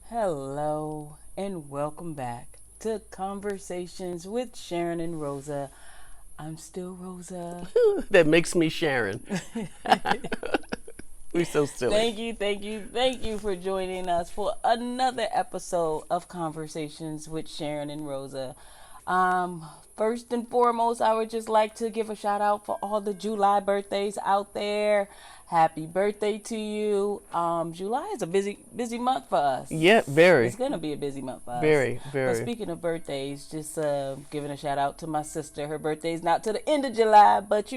Hello and welcome back to Conversations with Sharyn and Rosa. I'm still Rosa. That makes me Sharon. We so silly. Thank you for joining us for another episode of Conversations with Sharyn and Rosa. First and foremost, I would just like to give a shout out for all the July birthdays out there. Happy birthday to you. July is a busy month for us. Yeah, very, It's gonna be a busy month for us. very, But very. speaking of birthdays, just giving a shout out to my sister. Her birthday's not to the end of July, but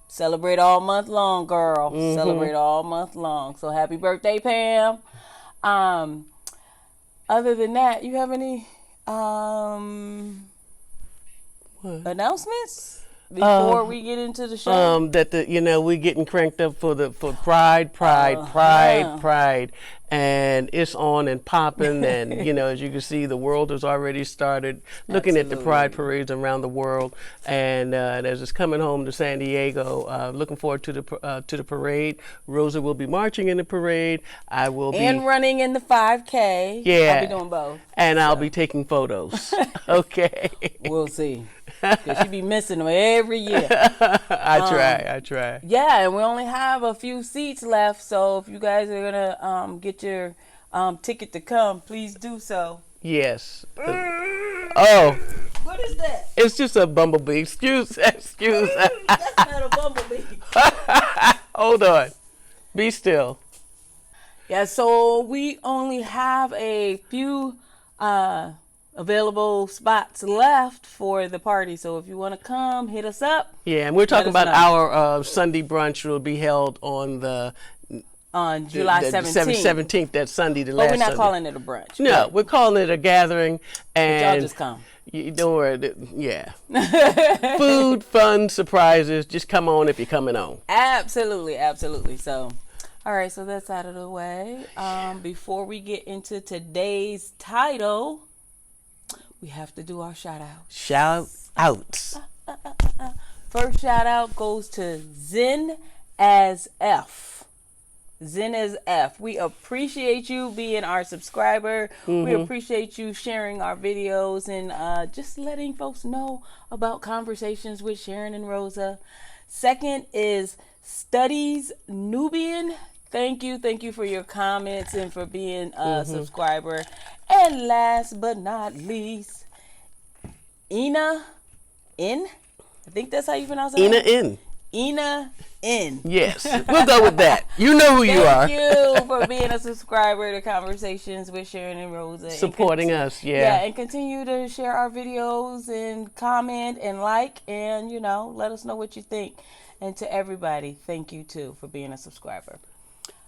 celebrate all month long, girl. Celebrate all month long. So happy birthday, Pam. Um, Other than that, you have any What? announcements before we get into the show? We getting cranked up for Pride, and it's on and popping, and as you can see, the world has already started looking at the Pride parades around the world, and as it's coming home to San Diego, looking forward to the parade. Rosa will be marching in the parade. I will and be running in the 5K. Yeah. I'll be doing both. and I'll be taking photos. Okay. We'll see. Because she be missing them every year. I try. Yeah, and we only have a few seats left, so if you guys are gonna get your ticket to come, please do so. Yes. Oh, What is that? it's just a bumblebee. Excuse. That's not a bumblebee. Hold on. Be still. Yeah, so we only have a few available spots left for the party. So if you want to come, hit us up Yeah, and we're talking Let us about our Sunday brunch will be held on on July 17th. 17th. That Sunday, the But last we're not Sunday. calling it a brunch. No, we're calling it a gathering, Y'all and just come. don't worry. Yeah, food, fun, surprises. Just come on if you're coming on. Absolutely. So, all right, so that's out of the way. Before we get into today's title, we have to do our shout out. Shout outs. First shout out goes to Zen as F. Zen as F. We appreciate you being our subscriber. We appreciate you sharing our videos and just letting folks know about Conversations with Sharyn and Rosa. Second is Studies Nubian. Thank you for your comments and for being a subscriber. And last but not least, I think that's how you pronounce it. Ina N. Yes, we'll go with that. You know who you are. Thank you for being a subscriber to Conversations with Sharyn and Rosa. Supporting us, Yeah, and continue to share our videos and comment and like and, let us know what you think. And to everybody, thank you too for being a subscriber.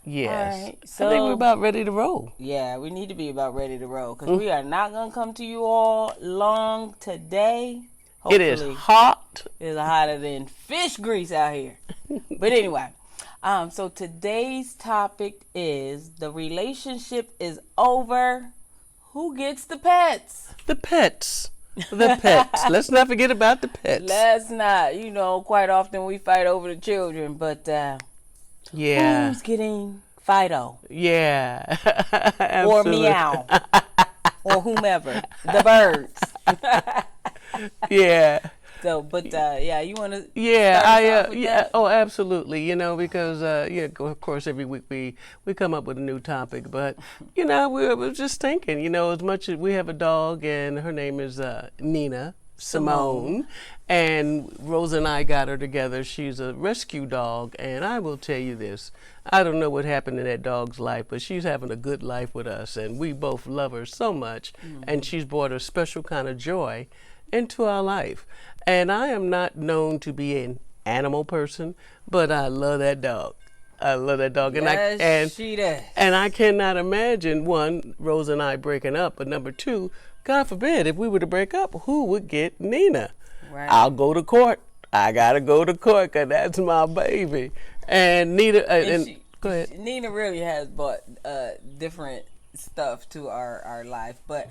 Yes. All right, I so think we're about ready to roll. yeah, we need to be about ready to roll because we are not going to come to you all long today. It is Hopefully. hot. It's hotter than fish grease out here. But anyway, so today's topic is the relationship is over. Who gets the pets? The pets. The pets. Let's not forget about the pets. Let's not. Quite often we fight over the children, but Yeah. who's getting Fido Yeah. or Absolutely. Meow or whomever? The birds. Yeah. So, but yeah, you want to? Yeah, oh, absolutely. Because of course, every week we come up with a new topic. But we were just thinking, as much as we have a dog, and her name is Nina Simone, and Rosa and I got her together. She's a rescue dog, and I will tell you this: I don't know what happened in that dog's life, but she's having a good life with us, and we both love her so much, and she's brought a special kind of joy into our life. And I am not known to be an animal person, but I love that dog. And Yes, she does. and I cannot imagine, one, Rosa and I breaking up, but number two, God forbid, if we were to break up, who would get Nina? Right. I'll go to court. I gotta go to court because that's my baby. And Nina, go ahead. Nina really has brought different stuff to our life, but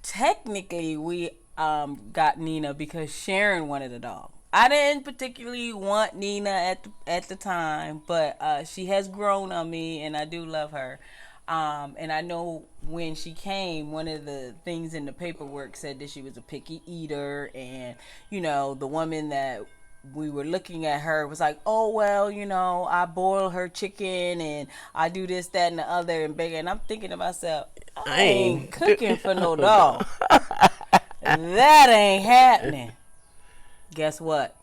technically we got Nina because Sharyn wanted a dog. I didn't particularly want Nina at the time, but she has grown on me, and I do love her. And I know when she came, one of the things in the paperwork said that she was a picky eater, and the woman that we were looking at her was like, oh well, I boil her chicken and I do this, that, and the other and bake. And I'm thinking to myself, I ain't cooking for no dog. That ain't happening. Guess what?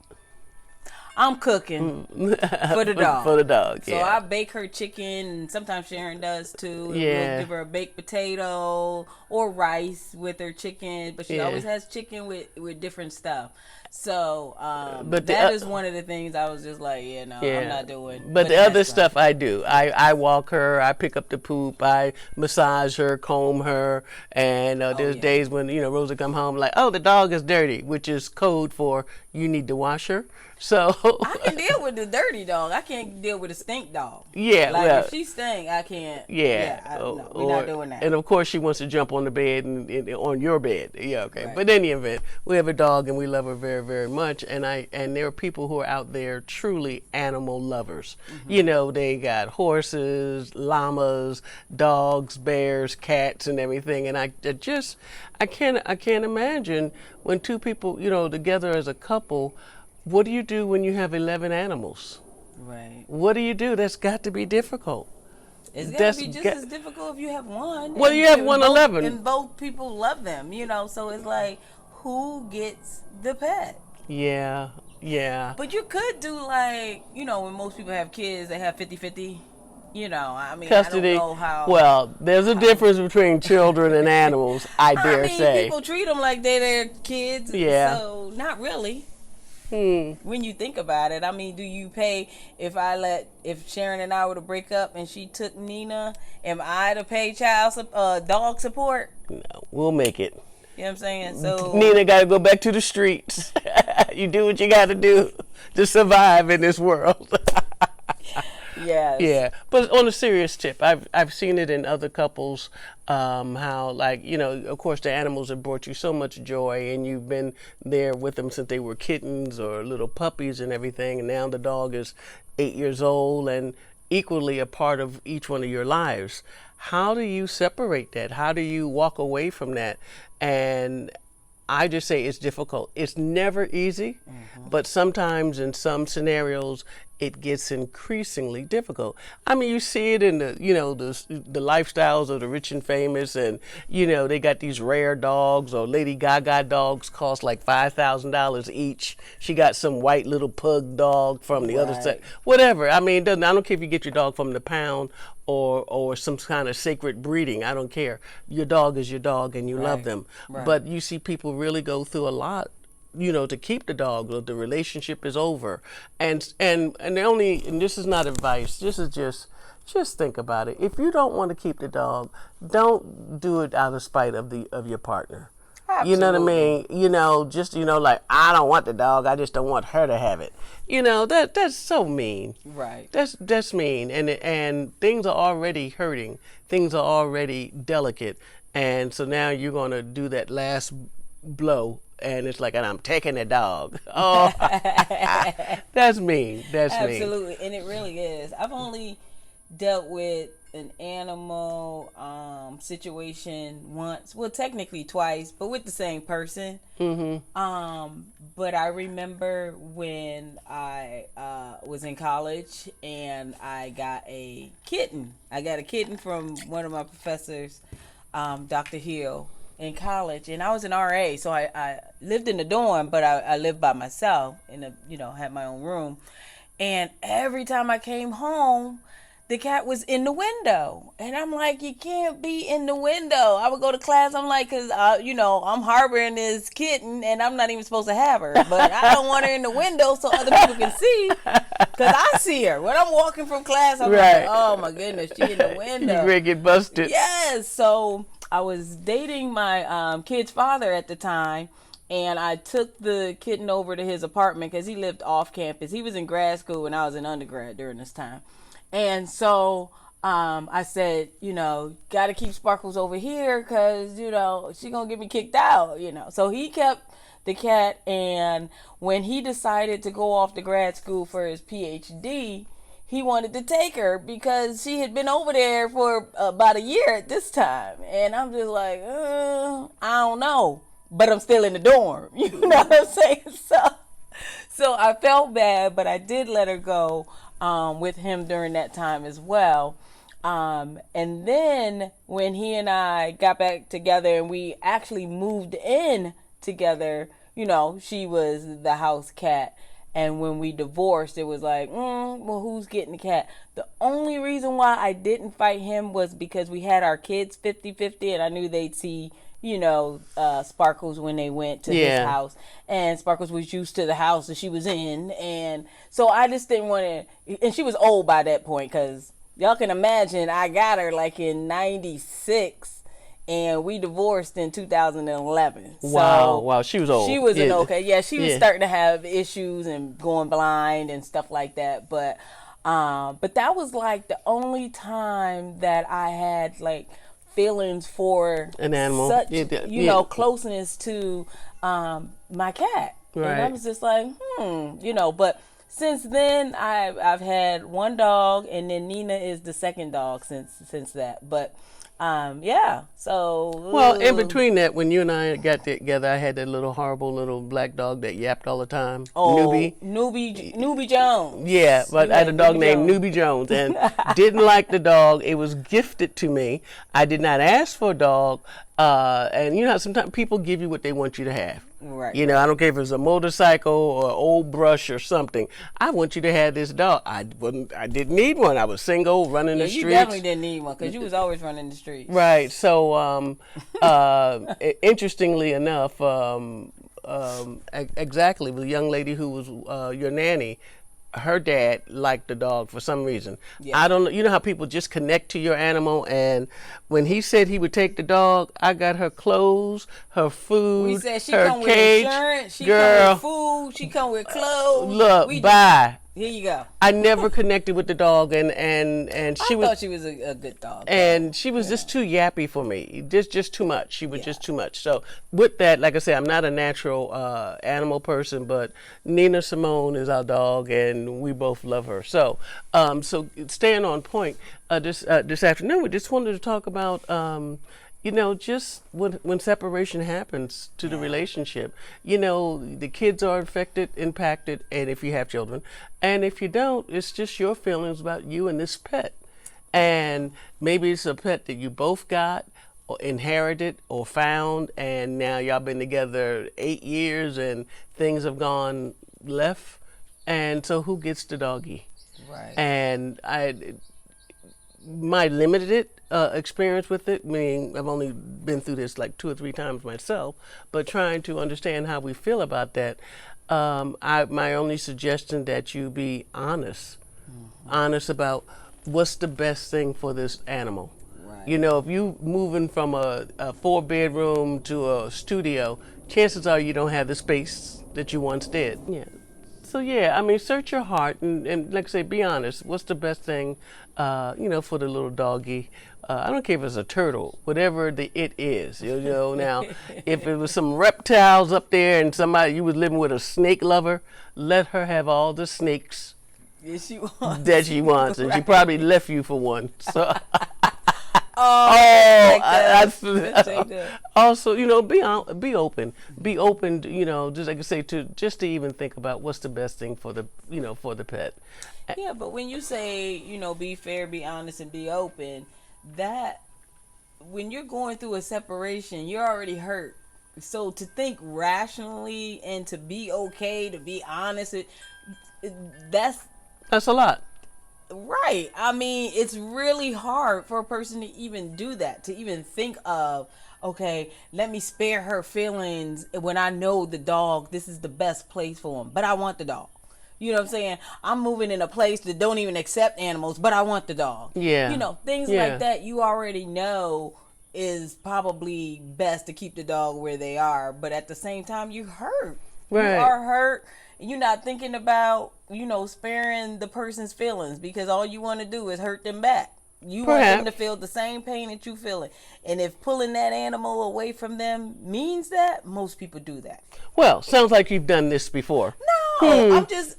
I'm cooking for the dog. For the dog, So I bake her chicken, and sometimes Sharyn does too. Yeah. We'll give her a baked potato or rice with her chicken, but she always has chicken with different stuff. So but that is one of the things I was just like, I'm not doing. But the other stuff I do. I walk her, I pick up the poop, I massage her, comb her, and there's days when, Rosa come home like, oh, the dog is dirty, which is code for you need to wash her. So I can deal with the dirty dog. I can't deal with a stink dog. Yeah, like if she stink, I can't. No, we're not doing that. And of course, she wants to jump on the bed and on your bed. Yeah, okay. Right. But in any event, we have a dog and we love her very, very much. And there are people who are out there truly animal lovers. Mm-hmm. They got horses, llamas, dogs, bears, cats, and everything. And I can't imagine when two people, together as a couple. What do you do when you have 11 animals? Right. What do you do? That's got to be difficult. It's got to be just as difficult if you have one. Well, you have 11. And both people love them, so it's like, who gets the pet? Yeah. But you could do like, when most people have kids, they have 50-50. Custody. I don't know how. Well, there's a difference between children and animals, I dare say. People treat them like they're their kids. Yeah. So, not really. When you think about it, do you pay if Sharyn and I were to break up and she took Nina, am I to pay dog support? No, we'll make it. You know what I'm saying? So Nina got to go back to the streets. You do what you got to do to survive in this world. Yes. Yeah, but on a serious tip, I've seen it in other couples, how of course the animals have brought you so much joy, and you've been there with them since they were kittens or little puppies and everything, and now the dog is 8 years old and equally a part of each one of your lives. How do you separate that? How do you walk away from that? And I just say it's difficult. It's never easy, but sometimes in some scenarios it gets increasingly difficult. You see it in the lifestyles of the rich and famous, and they got these rare dogs, or Lady Gaga dogs cost like $5,000 each. She got some white little pug dog from the other side. Whatever. I don't care if you get your dog from the pound or some kind of sacred breeding. I don't care. Your dog is your dog, and you love them. Right. But you see people really go through a lot, to keep the dog, or the relationship is over. And this is not advice. This is just think about it. If you don't want to keep the dog, don't do it out of spite of your partner. Absolutely. You know what I mean? Like, I don't want the dog, I just don't want her to have it. That's so mean. Right. That's mean. And things are already hurting. Things are already delicate. And so now you're going to do that last blow, and it's like, and I'm taking the dog. Oh, that's mean. That's mean. Absolutely, and it really is. I've only dealt with an animal situation once. Well, technically twice, but with the same person. Mm-hmm. But I remember when I was in college and I got a kitten. I got a kitten from one of my professors, Dr. Hill, in college, and I was an RA, so I lived in the dorm, but I lived by myself had my own room. And every time I came home, the cat was in the window, and I'm like, you can't be in the window. I would go to class, I'm like, because I'm harboring this kitten and I'm not even supposed to have her, but I don't want her in the window so other people can see, because I see her when I'm walking from class. I'm like, oh my goodness, she in the window. You ready to get busted. Yes. So I was dating my kid's father at the time, and I took the kitten over to his apartment because he lived off campus. He was in grad school and I was in undergrad during this time. And so I said, got to keep Sparkles over here because, she going to get me kicked out, So he kept the cat, and when he decided to go off to grad school for his PhD, he wanted to take her because she had been over there for about a year at this time. And I'm just like, I don't know. But I'm still in the dorm. You know what I'm saying? So I felt bad, but I did let her go with him during that time as well. And then when he and I got back together and we actually moved in together, you know, she was the house cat. And when we divorced, it was like, well, who's getting the cat? The only reason why I didn't fight him was because we had our kids 50-50, and I knew they'd see, you know, Sparkles when they went to his house. And Sparkles was used to the house that she was in. And so I just didn't want to, and she was old by that point, because y'all can imagine I got her like in 96. And we divorced in 2011. Wow, she was old. She was she was starting to have issues and going blind and stuff like that. But that was like the only time that I had like feelings for an animal, such you know, closeness to my cat. Right. And I was just like, you know. But since then, I've had one dog, and then Nina is the second dog since that. But so. Well, in between that, when you and I got together, I had that little horrible little black dog that yapped all the time. Newbie Jones. Yeah, but I had a dog named Newbie Jones, and didn't like the dog. It was gifted to me. I did not ask for a dog, and you know, sometimes people give you what they want you to have. Right. You know, I don't care if it's a motorcycle or an old brush or something. I want you to have this dog. I didn't need one. I was single, running the streets. You definitely didn't need one because you was always running the streets. Right. So, interestingly enough, exactly, with a young lady who was your nanny, her dad liked the dog for some reason. Yeah. I don't know. You know how people just connect to your animal, and when he said he would take the dog, I got her clothes, her food, we said she her come cage. With insurance, she Girl, come with food, she come with clothes. Look, bye. Here you go. I never connected with the dog, and she thought she was a good dog. And she was just too yappy for me. Just too much. She was just too much. So with that, like I said, I'm not a natural animal person, but Nina Simone is our dog, and we both love her. So so staying on point, this afternoon, we just wanted to talk about you know, just when separation happens to the relationship, you know, the kids are impacted, and if you have children, and if you don't, it's just your feelings about you and this pet. And maybe it's a pet that you both got or inherited or found, and now y'all been together 8 years and things have gone left. And so who gets the doggy? Right. And my limited experience with it, meaning I've only been through this like 2 or 3 times myself, but trying to understand how we feel about that, my only suggestion that you be honest, honest about what's the best thing for this animal. Right. You know, if you moving from a 4-bedroom to a studio, chances are you don't have the space that you once did. Yeah. So yeah, I mean, search your heart and like I say, be honest. What's the best thing, you know, for the little doggy? I don't care if it's a turtle, whatever it is. You know, now, if it was some reptiles up there and you was living with a snake lover, let her have all the snakes that she wants, and she probably left you for one. So. Also, you know, be open, you know, just like I say, to even think about what's the best thing for the, you know, for the pet. Yeah, but when you say, you know, be fair, be honest, and be open, that when you're going through a separation, you're already hurt. So to think rationally and to be okay, to be honest, that's a lot. Right. I mean, it's really hard for a person to even do that, to even think of, okay, let me spare her feelings when I know the dog, this is the best place for him, but I want the dog. You know what I'm saying? I'm moving in a place that don't even accept animals, but I want the dog. Yeah. You know, things like that you already know is probably best to keep the dog where they are, but at the same time, you hurt. Right. You are hurt. You're not thinking about, you know, sparing the person's feelings because all you want to do is hurt them back. You want them to feel the same pain that you feeling. And if pulling that animal away from them means that, most people do that. Well, sounds like you've done this before. No, I'm just,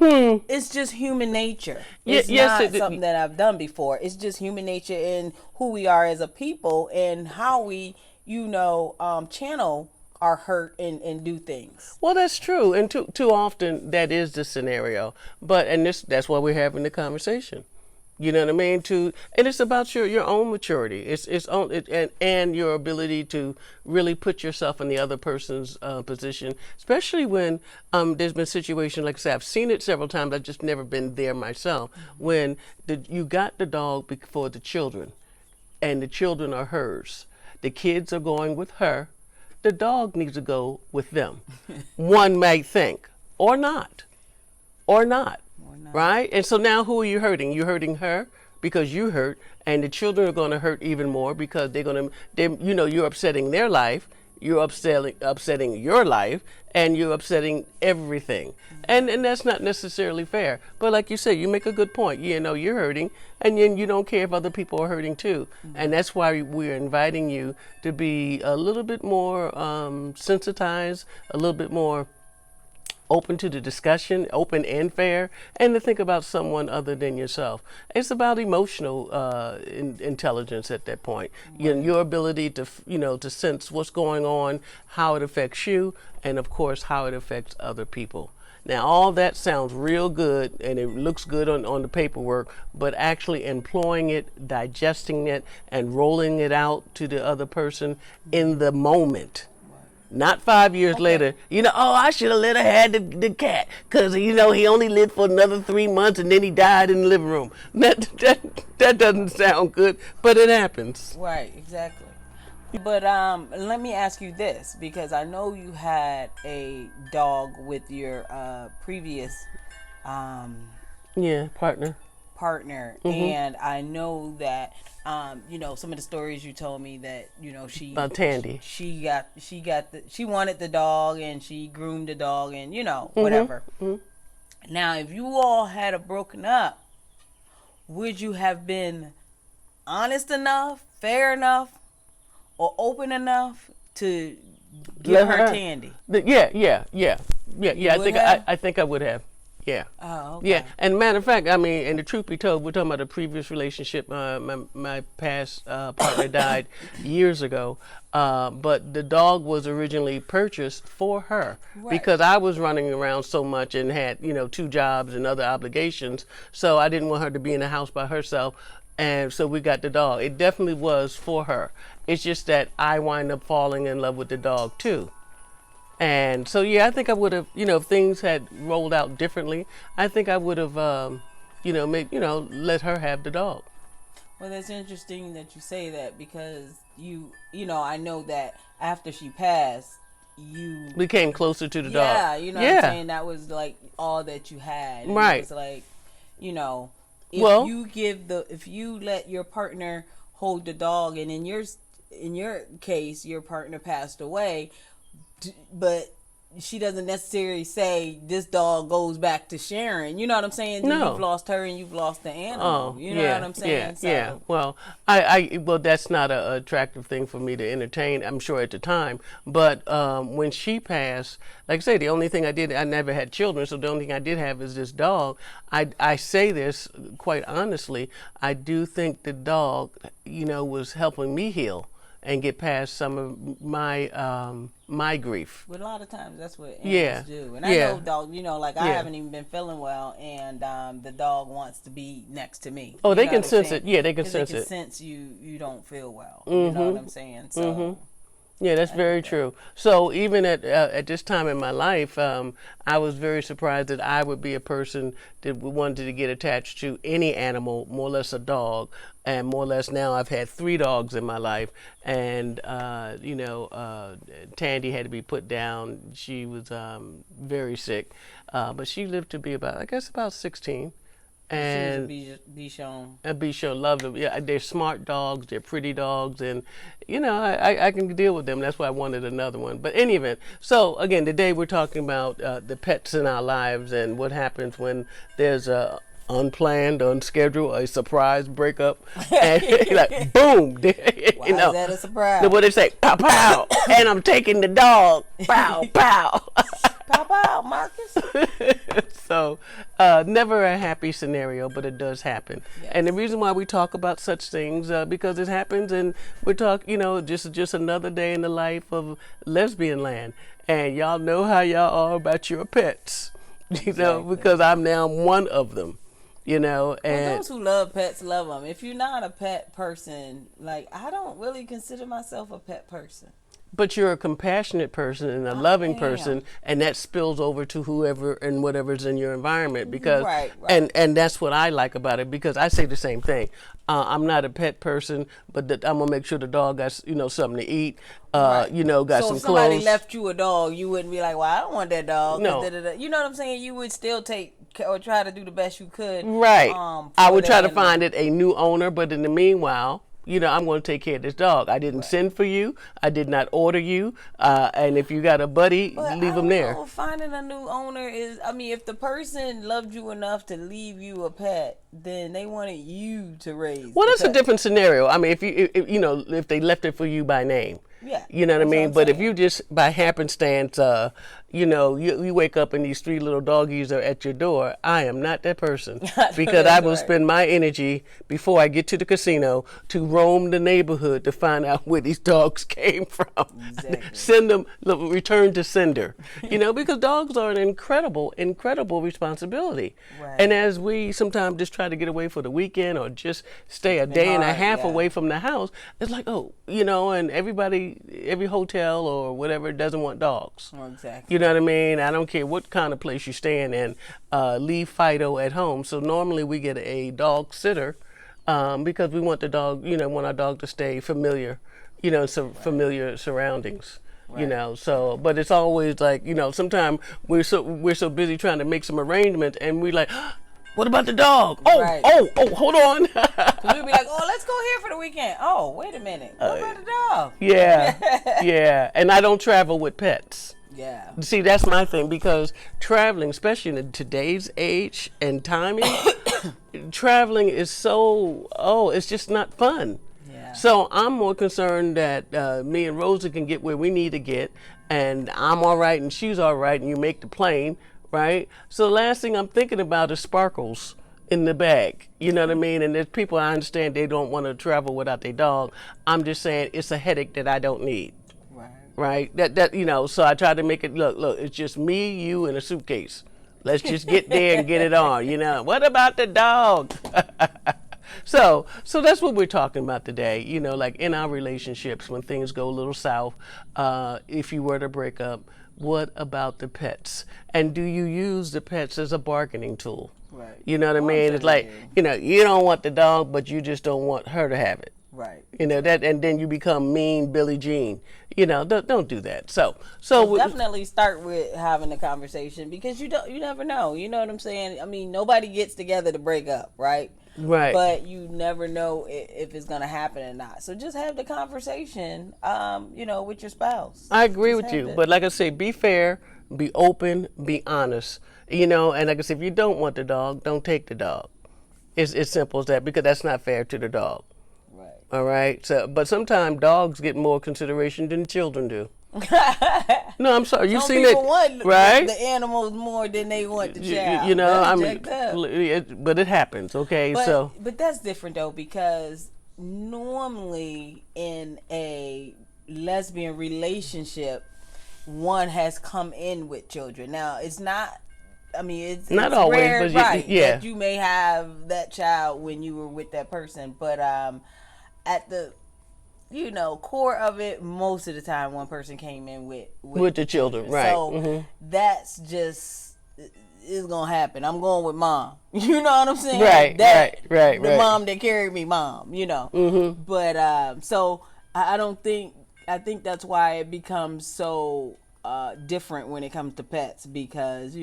It's just human nature. It's not something that I've done before. It's just human nature in who we are as a people and how we, channel our hurt and do things. Well, that's true, and too often that is the scenario. That's why we're having the conversation. You know what I mean? And it's about your own maturity. And your ability to really put yourself in the other person's position, especially when there's been situations, like I said, I've seen it several times. I've just never been there myself. When you got the dog for the children, and the children are hers. The kids are going with her. The dog needs to go with them. One might think, or not. Right? And so now who are you hurting? You're hurting her because you hurt, and the children are going to hurt even more because you're upsetting their life, you're upsetting your life, and you're upsetting everything. And that's not necessarily fair. But like you said, you make a good point. You're hurting, and then you don't care if other people are hurting too. And that's why we're inviting you to be a little bit more sensitized, a little bit more open to the discussion, open and fair, and to think about someone other than yourself. It's about emotional intelligence at that point. Right. Your ability to, to sense what's going on, how it affects you, and of course, how it affects other people. Now, all that sounds real good, and it looks good on the paperwork, but actually employing it, digesting it, and rolling it out to the other person in the moment. Not 5 years later, I should have let her have the cat because, he only lived for another 3 months and then he died in the living room. That doesn't sound good, but it happens. Right, exactly. But let me ask you this, because I know you had a dog with your previous partner, and I know that some of the stories you told me that she about Tandy, she wanted the dog and she groomed the dog and whatever. Now, if you all had broken up, would you have been honest enough, fair enough, or open enough to give her Tandy? I think I would have. Yeah. Oh, okay. Yeah. And matter of fact, and the truth be told, we're talking about a previous relationship. My past partner died years ago, but the dog was originally purchased for her because I was running around so much and had 2 jobs and other obligations. So I didn't want her to be in the house by herself. And so we got the dog. It definitely was for her. It's just that I wind up falling in love with the dog too. And so, I think I would have, if things had rolled out differently, I think I would have, let her have the dog. Well, that's interesting that you say that because I know that after she passed, you became closer to the dog. Yeah, what I'm saying? That was like all that you had. Right. It was like, if you let your partner hold the dog, and in your case, your partner passed away, but she doesn't necessarily say this dog goes back to Sharyn. You know what I'm saying? No. You've lost her and you've lost the animal. You know what I'm saying? Yeah. Well, well, that's not an attractive thing for me to entertain, I'm sure at the time. But when she passed, like I say, the only thing I never had children, so the only thing I did have is this dog. I say this quite honestly. I do think the dog, was helping me heal and get past some of my grief. But a lot of times that's what animals do. And I know dog, I haven't even been feeling well, and the dog wants to be next to me. Oh, they can sense it. Yeah, they can sense it. They can sense you don't feel well. You know what I'm saying? So. Yeah, that's very true. So even at this time in my life, I was very surprised that I would be a person that wanted to get attached to any animal, more or less a dog, and more or less now I've had 3 dogs in my life, and Tandy had to be put down. She was very sick, but she lived to be about 16. And she was a Bichon. A Bichon, love them. Yeah, they're smart dogs. They're pretty dogs, and I can deal with them. That's why I wanted another one. But any event, so again, today we're talking about the pets in our lives and what happens when there's a unplanned, unscheduled, a surprise breakup, and like boom, Why is that a surprise? What they say, pow pow, and I'm taking the dog, pow pow. Pop out, Marcus. So, never a happy scenario, but it does happen. Yes. And the reason why we talk about such things, because it happens, and we're talking, just another day in the life of lesbian land. And y'all know how y'all are about your pets, because I'm now one of them. And those who love pets love them. If you're not a pet person, like, I don't really consider myself a pet person. But you're a compassionate person and a loving person, and that spills over to whoever and whatever's in your environment. Because right. And that's what I like about it, because I say the same thing. I'm not a pet person, but I'm gonna make sure the dog got something to eat. Got so some clothes. So if somebody left you a dog, you wouldn't be like, "Well, I don't want that dog." No. You know what I'm saying? You would still take or try to do the best you could. Right. I would try to animal. find it a new owner, but in the meanwhile, I'm going to take care of this dog. I didn't send for you. I did not order you. And if you got a buddy, leave him there. Finding a new owner is, if the person loved you enough to leave you a pet, then they wanted you to raise. Well, that's a different scenario. If they left it for you by name. Yeah. You know what I mean? But saying. if you just by happenstance, you wake up and these 3 little doggies are at your door, I am not that person, because I will spend my energy before I get to the casino to roam the neighborhood to find out where these dogs came from. Exactly. Send them, return to sender. Because dogs are an incredible responsibility. Right. And as we sometimes just try to get away for the weekend or just stay a day and a half away from the house, it's like, and every hotel or whatever doesn't want dogs. Oh, exactly. You know what I mean? I don't care what kind of place you're staying in. Leave Fido at home. So normally we get a dog sitter because we want the dog, want our dog to stay familiar, familiar surroundings. Right. But it's always like, sometimes we're so busy trying to make some arrangements, and we're like, what about the dog? Right. Hold on. We'd be like, let's go here for the weekend. Oh, wait a minute. What about the dog? Yeah. And I don't travel with pets. Yeah. See, that's my thing, because traveling, especially in today's age and timing, traveling is it's just not fun. Yeah. So I'm more concerned that me and Rosa can get where we need to get, and I'm all right and she's all right, and you make the plane, right? So the last thing I'm thinking about is sparkles in the bag. You know what I mean? And there's people, I understand, they don't want to travel without their dog. I'm just saying it's a headache that I don't need. Right? So I try to make it look, it's just me, you, and a suitcase. Let's just get there and get it on, What about the dog? So that's what we're talking about today, like in our relationships, when things go a little south, if you were to break up, what about the pets? And do you use the pets as a bargaining tool? Right. You know what I mean? It's like, you don't want the dog, but you just don't want her to have it. Right. That, and then you become mean Billie Jean. Don't do that. So definitely start with having a conversation, because you never know. You know what I'm saying? Nobody gets together to break up, right? Right. But you never know if it's going to happen or not. So just have the conversation, with your spouse. I agree with you. But like I say, be fair, be open, be honest. And like I said, if you don't want the dog, don't take the dog. It's simple as that, because that's not fair to the dog. Right. All right. So, but sometimes dogs get more consideration than children do. No, I'm sorry. You've seen it, want right? The animals more than they want the child. But it happens. Okay, but that's different though, because normally in a lesbian relationship, one has come in with children. Now it's not. It's not always, rare, but right? Yeah, you may have that child when you were with that person, but at the core of it, most of the time one person came in with the children, right? So that's just, it's gonna happen. I'm going with mom. You know what I'm saying? Right. The mom that carried me, mom. Mm-hmm. But so I think that's why it becomes so different when it comes to pets, because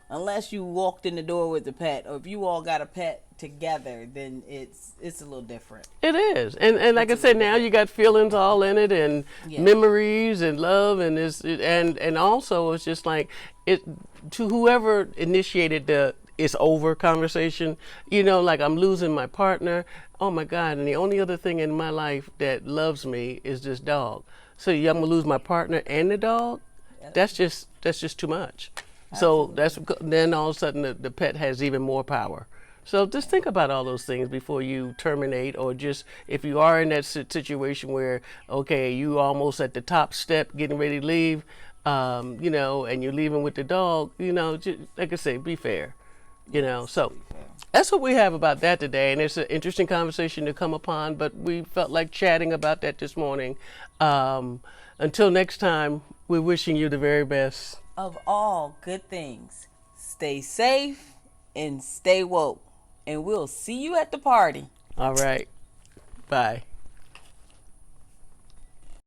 unless you walked in the door with the pet, or if you all got a pet together, then it's a little different. It is, and like I said, now you got feelings all in it, and memories and love, and and also it's just like it to whoever initiated the "it's over" conversation. Like, I'm losing my partner. Oh my God! And the only other thing in my life that loves me is this dog. So I'm gonna lose my partner and the dog. that's just too much. So then all of a sudden the pet has even more power. So just think about all those things before you terminate, or just if you are in that situation where, okay, you almost at the top step getting ready to leave, you know, and you're leaving with the dog, you know, just, like I say, be fair, you know. So that's what we have about that today, and it's an interesting conversation to come upon, but we felt like chatting about that this morning. Until next time, we're wishing you the very best of all good things. Stay safe and stay woke. And we'll see you at the party. All right. Bye.